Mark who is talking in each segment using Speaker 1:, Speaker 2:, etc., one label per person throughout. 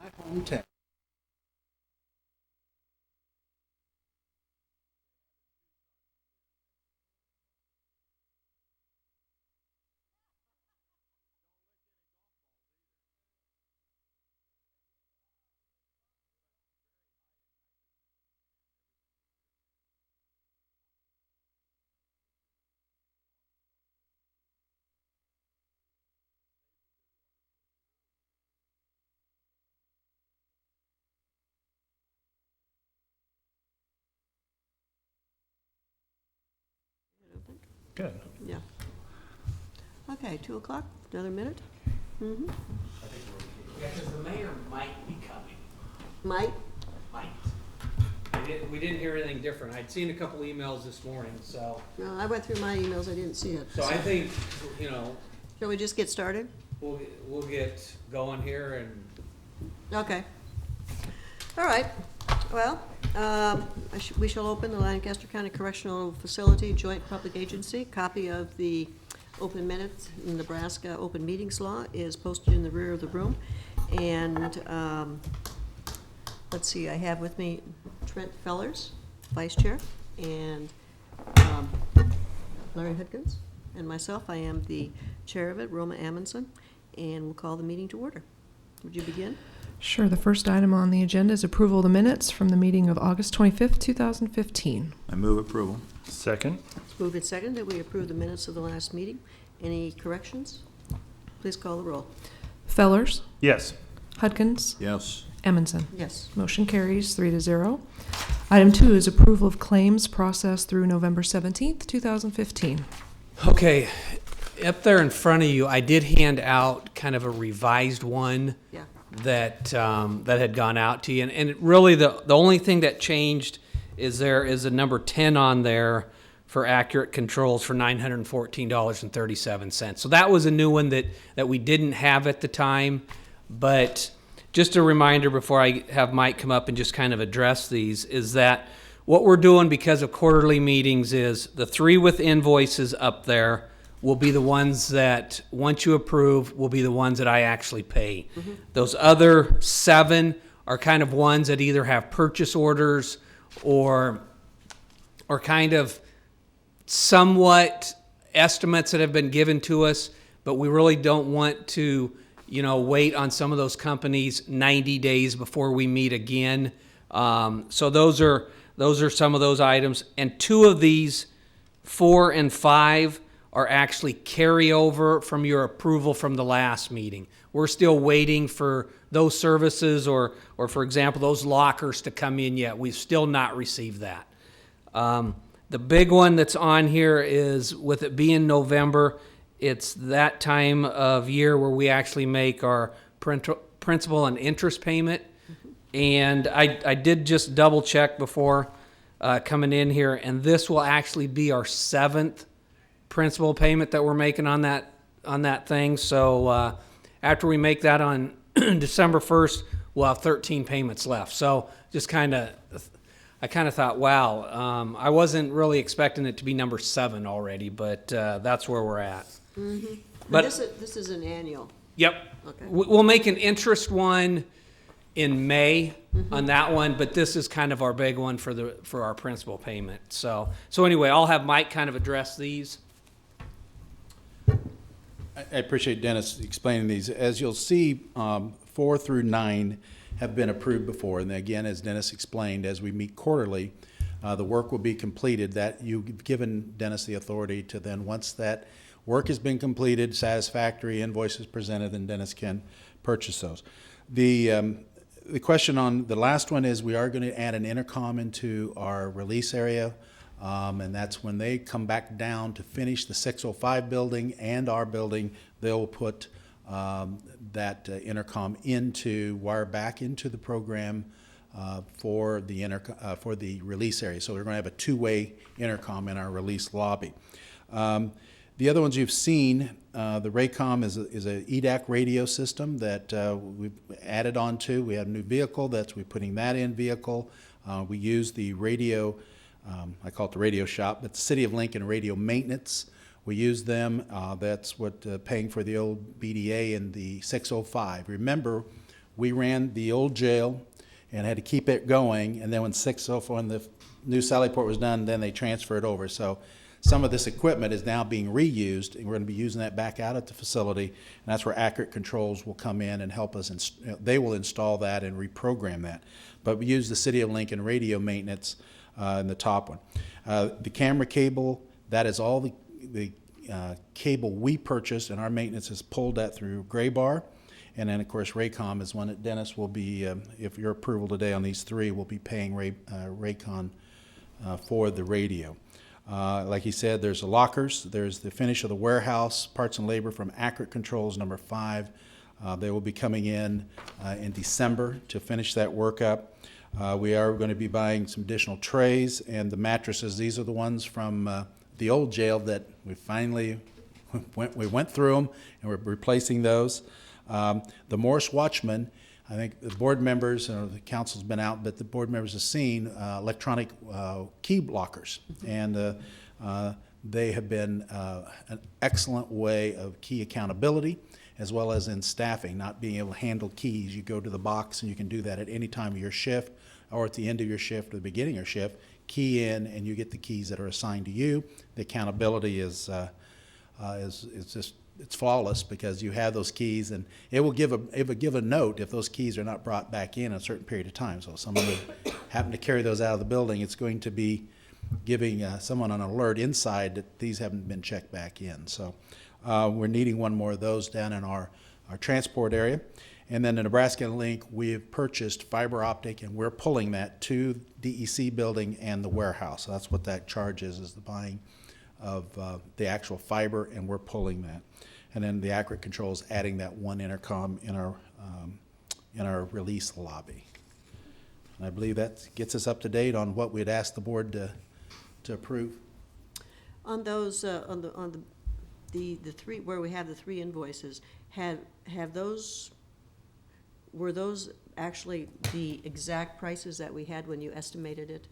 Speaker 1: my hometown.
Speaker 2: Good.
Speaker 3: Yeah. Okay, 2 o'clock, another minute? Mm-hmm.
Speaker 4: Yeah, because the mayor might be coming.
Speaker 3: Mike?
Speaker 4: Might. We didn't hear anything different. I'd seen a couple emails this morning, so.
Speaker 3: No, I went through my emails, I didn't see it.
Speaker 4: So I think, you know,
Speaker 3: Shall we just get started?
Speaker 4: we'll get going here and.
Speaker 3: Okay. All right. Well, we shall open the Lancaster County Correctional Facility Joint Public Agency. Copy of the open minutes in Nebraska Open Meetings Law is posted in the rear of the room. And let's see, I have with me Trent Fellers, Vice Chair, and Larry Hudkins, and myself. I am the Chair of it, Roma Amundson, and we'll call the meeting to order. Would you begin?
Speaker 5: Sure. The first item on the agenda is approval of the minutes from the meeting of August 25th, 2015.
Speaker 6: I move approval.
Speaker 2: Second.
Speaker 3: It's moved and seconded that we approve the minutes of the last meeting. Any corrections? Please call the roll.
Speaker 5: Fellers,
Speaker 2: Yes.
Speaker 5: Hudkins,
Speaker 6: Yes.
Speaker 5: Amundson.
Speaker 3: Yes.
Speaker 5: Motion carries 3-0. Item 2 is approval of claims processed through November 17th, 2015.
Speaker 4: Okay, up there in front of you, I did hand out kind of a revised one.
Speaker 3: Yeah.
Speaker 4: That had gone out to you, and really the only thing that changed is there is a number 10 on there for accurate controls for $914.37. So that was a new one that we didn't have at the time. But just a reminder before I have Mike come up and just kind of address these is that what we're doing because of quarterly meetings is the 3 with invoices up there will be the ones that, once you approve, will be the ones that I actually pay. Mm-hmm. Those other 7 are kind of ones that either have purchase orders or kind of somewhat estimates that have been given to us, but we really don't want to, wait on some of those companies 90 days before we meet again. So those are some of those items. And 2 of these, 4 and 5, are actually carryover from your approval from the last meeting. We're still waiting for those services or for example, those lockers to come in yet. We've still not received that. The big one that's on here is, with it being November, it's that time of year where we actually make our principal and interest payment. And I did just double check before coming in here, and this will actually be our 7th principal payment that we're making on that thing. So after we make that on December 1st, we'll have 13 payments left. So just I kind of thought, wow, I wasn't really expecting it to be number 7 already, but that's where we're at.
Speaker 3: Mm-hmm.
Speaker 4: But
Speaker 3: this is an annual.
Speaker 4: Yep.
Speaker 3: Okay.
Speaker 4: We'll make an interest one in May on that one, but this is kind of our big one for our principal payment. So anyway, I'll have Mike kind of address these.
Speaker 1: I appreciate Dennis explaining these. As you'll see, 4 through 9 have been approved before. And again, as Dennis explained, as we meet quarterly, the work will be completed. That you've given Dennis the authority to then, once that work has been completed, satisfactory invoices presented, then Dennis can purchase those. The question on the last one is we are going to add an intercom into our release area. And that's when they come back down to finish the 605 building and our building, they'll put that intercom wire back into the program for the release area. So we're going to have a 2-way intercom in our release lobby. The other ones you've seen, the Raycom is a EDAC radio system that we've added on to. We have a new vehicle we're putting that in vehicle. We use the radio. I call it the radio shop, but the City of Lincoln Radio Maintenance. We use them. That's what paying for the old BDA and the 605. Remember, We ran the old jail and had to keep it going, and then when the new Sallyport was done, then they transferred over. So some of this equipment is now being reused, and we're going to be using that back out at the facility, and that's where Accurate Controls will come in and help us. They will install that and reprogram that. But we use the City of Lincoln radio maintenance in the top one. The camera cable, that is all the cable we purchased, and our maintenance has pulled that through Graybar. And then, of course, Raycom is one that Dennis will be, if your approval today on these three, will be paying Raycom for the radio. Like he said, there's the lockers, there's the finish of the warehouse, parts and labor from Accurate Controls number 5. They will be coming in December to finish that work up. We are going to be buying some additional trays and the mattresses. These are the ones from the old jail that we finally went through them, and we're replacing those. The Morse Watchman, I think the board members, the council's been out, but the board members have seen electronic key lockers, and they have been an excellent way of key accountability, as well as in staffing, not being able to handle keys. You go to the box and you can do that at any time of your shift, or at the end of your shift or the beginning of your shift, key in and you get the keys that are assigned to you. The accountability is just, it's flawless, because you have those keys, and it will give a note if those keys are not brought back in a certain period of time. So if someone would happen to carry those out of the building, it's going to be giving someone an alert inside that these haven't been checked back in. So we're needing one more of those down in our transport area. And then the Nebraska Link, we have purchased fiber optic, and we're pulling that to DEC building and the warehouse. So that's what that charge is the buying of the actual fiber, and we're pulling that. And then the Accurate Controls adding that one intercom in our release lobby. And I believe that gets us up to date on what we'd asked the board to approve.
Speaker 3: On those, on the three, where we have the 3 invoices, were those actually the exact prices that we had when you estimated it?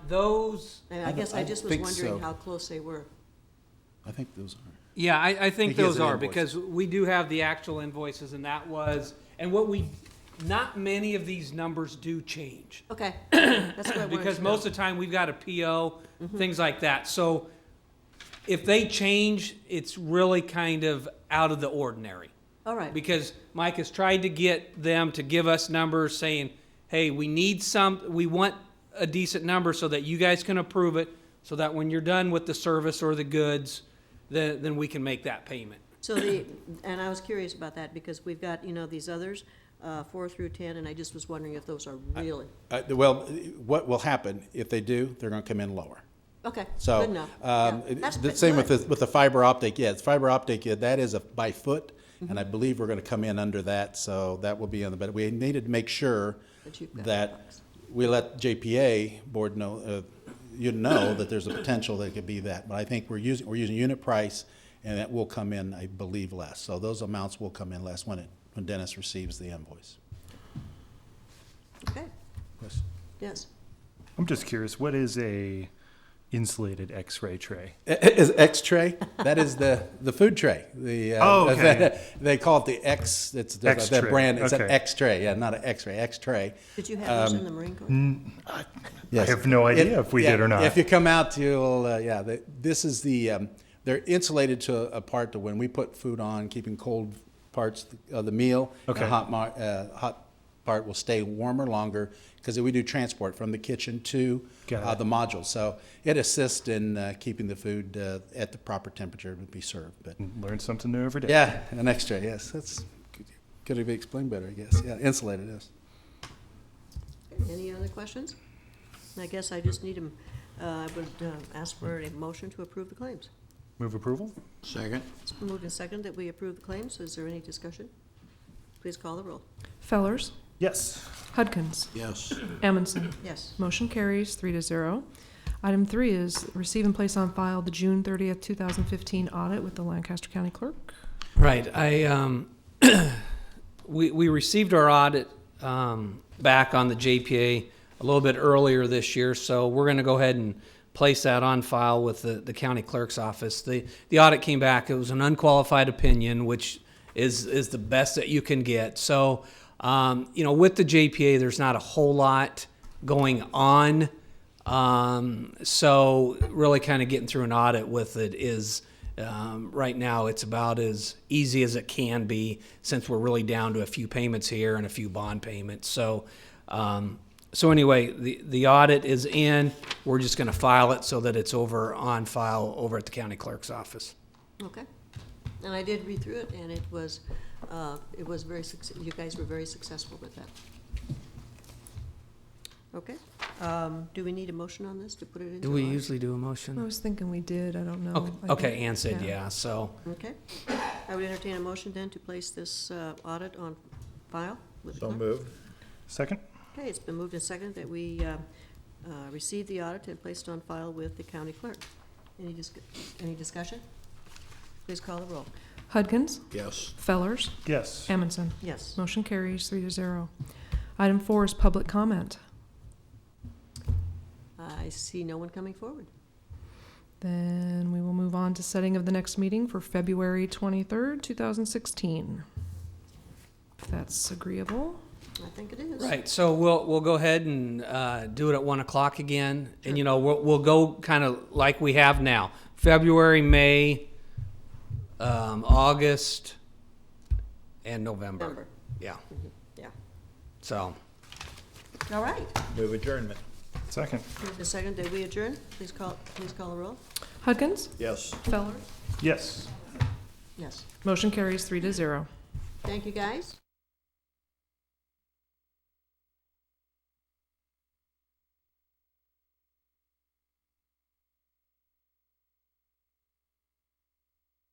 Speaker 4: Those,
Speaker 3: And I guess I just was
Speaker 1: think
Speaker 3: wondering
Speaker 1: so.
Speaker 3: how close they were.
Speaker 1: I think those are.
Speaker 4: yeah, I think
Speaker 1: he has
Speaker 4: those
Speaker 1: an
Speaker 4: are,
Speaker 1: invoice.
Speaker 4: because we do have the actual invoices, and that was, and not many of these numbers do change.
Speaker 3: Okay, that's what I wanted
Speaker 4: Because
Speaker 3: to know.
Speaker 4: most of the time, we've got a PO, things like that. So if they change, it's really kind of out of the ordinary.
Speaker 3: All right,
Speaker 4: Because Mike has tried to get them to give us numbers saying, hey, we want a decent number so that you guys can approve it, so that when you're done with the service or the goods, then we can make that payment.
Speaker 3: so and I was curious about that, because we've got, these others, 4 through 10, and I just was wondering if those are really,
Speaker 1: Well, what will happen if they do? They're going to come in lower.
Speaker 3: okay,
Speaker 1: So
Speaker 3: good enough. Yeah, that's
Speaker 1: the
Speaker 3: good.
Speaker 1: same with the fiber optic. Yeah, it's fiber optic. That is by foot, and I believe we're going to come in under that. So that will be on the. But we needed to make sure
Speaker 3: That you've got
Speaker 1: that
Speaker 3: the box.
Speaker 1: we let JPA board know. You know that there's a potential that it could be that. But I think we're using unit price, and that will come in, I believe, less. So those amounts will come in less when Dennis receives the invoice.
Speaker 3: Okay,
Speaker 1: Yes.
Speaker 3: yes.
Speaker 2: I'm just curious, what is a insulated X-ray tray?
Speaker 1: Is X-tray? That is the food tray.
Speaker 2: Oh, okay.
Speaker 1: They call it the X. It's that
Speaker 2: X-tray,
Speaker 1: brand. It's an
Speaker 2: okay.
Speaker 1: X-tray. Yeah, not an X-ray. X-tray.
Speaker 3: Did you have those in the Marine Corps?
Speaker 1: Yes.
Speaker 2: I have no idea if we did or not.
Speaker 1: If you come out, you'll. This is the. They're insulated to a part to when we put food on, keeping cold parts of the meal.
Speaker 2: Okay.
Speaker 1: The hot part will stay warmer longer, because we do transport from the kitchen to
Speaker 2: Got it.
Speaker 1: the module. So it assists in keeping the food at the proper temperature to be served. But
Speaker 2: Learn something new every day.
Speaker 1: yeah, an X-tray. Yes, that's could be explained better, I guess. Yeah, insulated is.
Speaker 3: Any other questions? I guess I just need I would ask for a motion to approve the claims.
Speaker 2: Move approval?
Speaker 6: Second.
Speaker 3: It's been moved and seconded that we approve the claims. Is there any discussion? Please call the roll.
Speaker 5: Fellers,
Speaker 2: Yes.
Speaker 5: Hudkins,
Speaker 6: Yes.
Speaker 5: Amundson.
Speaker 3: Yes.
Speaker 5: Motion carries 3-0. Item 3 is receive and place on file the June 30th, 2015 audit with the Lancaster County Clerk.
Speaker 4: Right. We received our audit back on the JPA a little bit earlier this year, so we're going to go ahead and place that on file with the county clerk's office. The audit came back. It was an unqualified opinion, which is the best that you can get. So With the JPA, there's not a whole lot going on. So really kind of getting through an audit with it is, right now, it's about as easy as it can be since we're really down to a few payments here and a few bond payments. So anyway, the audit is in. We're just going to file it so that it's on file over at the county clerk's office.
Speaker 3: Okay. And I did read through it, and it was very, you guys were very successful with that. Okay. Do we need a motion on this to put it into?
Speaker 4: Do we
Speaker 3: audit?
Speaker 4: usually do a
Speaker 5: I
Speaker 4: motion?
Speaker 5: was thinking we did, I don't know.
Speaker 4: Okay,
Speaker 5: I
Speaker 4: okay,
Speaker 5: think-
Speaker 4: Ann said yeah, so.
Speaker 3: Okay. I would entertain a motion then to place this audit on file with the
Speaker 6: So
Speaker 3: clerk.
Speaker 6: moved.
Speaker 2: Second?
Speaker 3: Okay, it's been moved and seconded that we receive the audit and place it on file with the county clerk. Any discussion? Please call the roll.
Speaker 5: Hudgens,
Speaker 6: Yes.
Speaker 5: Fellers,
Speaker 2: Yes.
Speaker 5: Amundson.
Speaker 3: Yes.
Speaker 5: Motion carries 3-0. Item 4 is public comment.
Speaker 3: I see no one coming forward.
Speaker 5: Then we will move on to setting of the next meeting for February 23rd, 2016. If that's agreeable.
Speaker 3: I think it is.
Speaker 4: Right, so we'll go ahead and do it at 1 o'clock again. And, we'll go kind of like we have now. February, May, August, and November.
Speaker 3: November.
Speaker 4: Yeah,
Speaker 3: Yeah.
Speaker 4: so.
Speaker 3: All right.
Speaker 6: Move adjournment.
Speaker 2: Second?
Speaker 3: Moved and seconded that we adjourn. Please call the roll.
Speaker 5: Hudgens,
Speaker 6: Yes.
Speaker 5: Fellers.
Speaker 2: Yes.
Speaker 3: Yes.
Speaker 5: Motion carries 3-0.
Speaker 3: Thank you, guys.